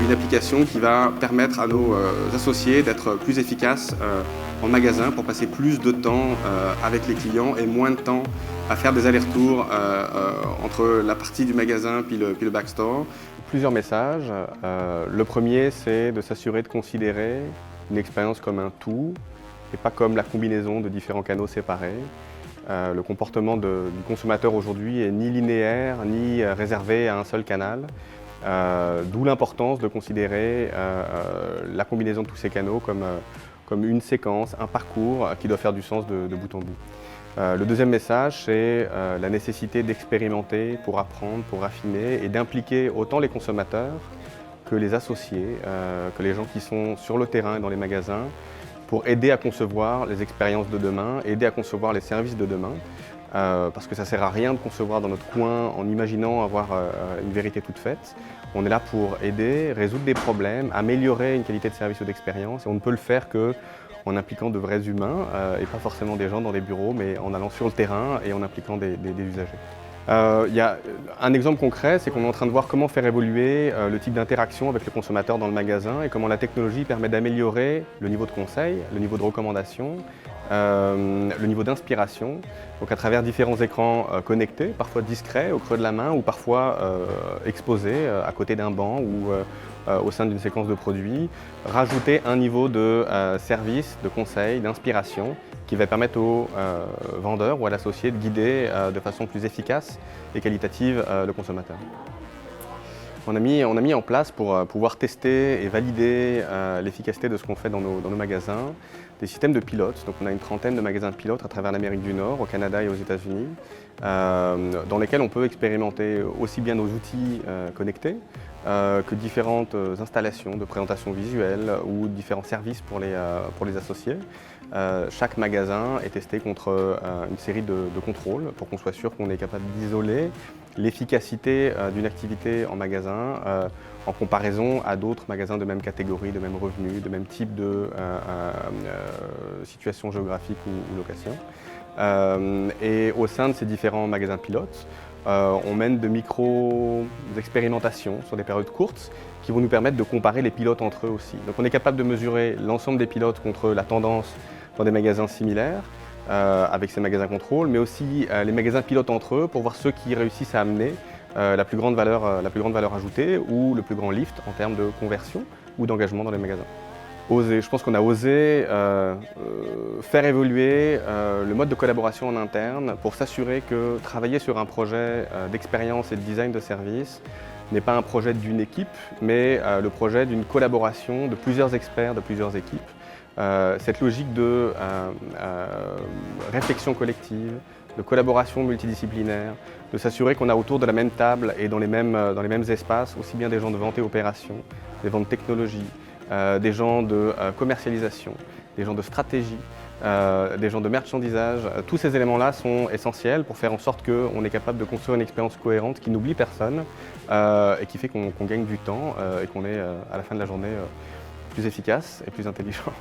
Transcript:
une application qui va permettre à nos associés d'être plus efficaces en magasin pour passer plus de temps avec les clients et moins de temps à faire des allers-retours entre la partie du magasin puis le backstore. Plusieurs messages. Le premier, c'est de s'assurer de considérer une expérience comme un tout et pas comme la combinaison de différents canaux séparés. Le comportement du consommateur aujourd'hui est ni linéaire ni réservé à un seul canal. D'où l'importance de considérer la combinaison de tous ces canaux comme une séquence, un parcours qui doit faire du sens de bout en bout. Le deuxième message, c'est la nécessité d'expérimenter pour apprendre, pour affiner et d'impliquer autant les consommateurs que les associés, que les gens qui sont sur le terrain et dans les magasins pour aider à concevoir les expériences de demain, aider à concevoir les services de demain. Parce que ça ne sert à rien de concevoir dans notre coin en imaginant avoir une vérité toute faite. On est là pour aider, résoudre des problèmes, améliorer une qualité de service ou d'expérience et on ne peut le faire qu'en impliquant de vrais humains et pas forcément des gens dans des bureaux, mais en allant sur le terrain et en impliquant des usagers. Il y a un exemple concret, c'est qu'on est en train de voir comment faire évoluer le type d'interaction avec le consommateur dans le magasin et comment la technologie permet d'améliorer le niveau de conseil, le niveau de recommandation, le niveau d'inspiration, donc à travers différents écrans connectés, parfois discrets au creux de la main ou parfois exposés à côté d'un banc ou au sein d'une séquence de produits, rajouter un niveau de service, de conseil, d'inspiration qui va permettre au vendeur ou à l'associé de guider de façon plus efficace et qualitative le consommateur. On a mis en place pour pouvoir tester et valider l'efficacité de ce qu'on fait dans nos magasins, des systèmes de pilotes. Donc on a une trentaine de magasins pilotes à travers l'Amérique du Nord, au Canada et aux États-Unis, dans lesquels on peut expérimenter aussi bien nos outils connectés que différentes installations de présentation visuelle ou différents services pour les associés. Chaque magasin est testé contre une série de contrôles pour qu'on soit sûr qu'on est capable d'isoler l'efficacité d'une activité en magasin en comparaison à d'autres magasins de même catégorie, de même revenu, de même type de situation géographique ou location. Et au sein de ces différents magasins pilotes, on mène de micro-expérimentations sur des périodes courtes qui vont nous permettre de comparer les pilotes entre eux aussi. Donc on est capable de mesurer l'ensemble des pilotes contre la tendance dans des magasins similaires, avec ces magasins contrôle, mais aussi les magasins pilotes entre eux pour voir ceux qui réussissent à amener la plus grande valeur ajoutée ou le plus grand lift en termes de conversion ou d'engagement dans les magasins. Oser, je pense qu'on a osé faire évoluer le mode de collaboration en interne pour s'assurer que travailler sur un projet d'expérience et de design de service n'est pas un projet d'une équipe, mais le projet d'une collaboration de plusieurs experts, de plusieurs équipes. Cette logique de réflexion collective, de collaboration multidisciplinaire, de s'assurer qu'on a autour de la même table et dans les mêmes espaces aussi bien des gens de vente et opération, des ventes technologie, des gens de commercialisation, des gens de stratégie, des gens de marchandisage. Tous ces éléments-là sont essentiels pour faire en sorte qu'on est capable de construire une expérience cohérente qui n'oublie personne et qui fait qu'on gagne du temps et qu'on est à la fin de la journée plus efficace et plus intelligent.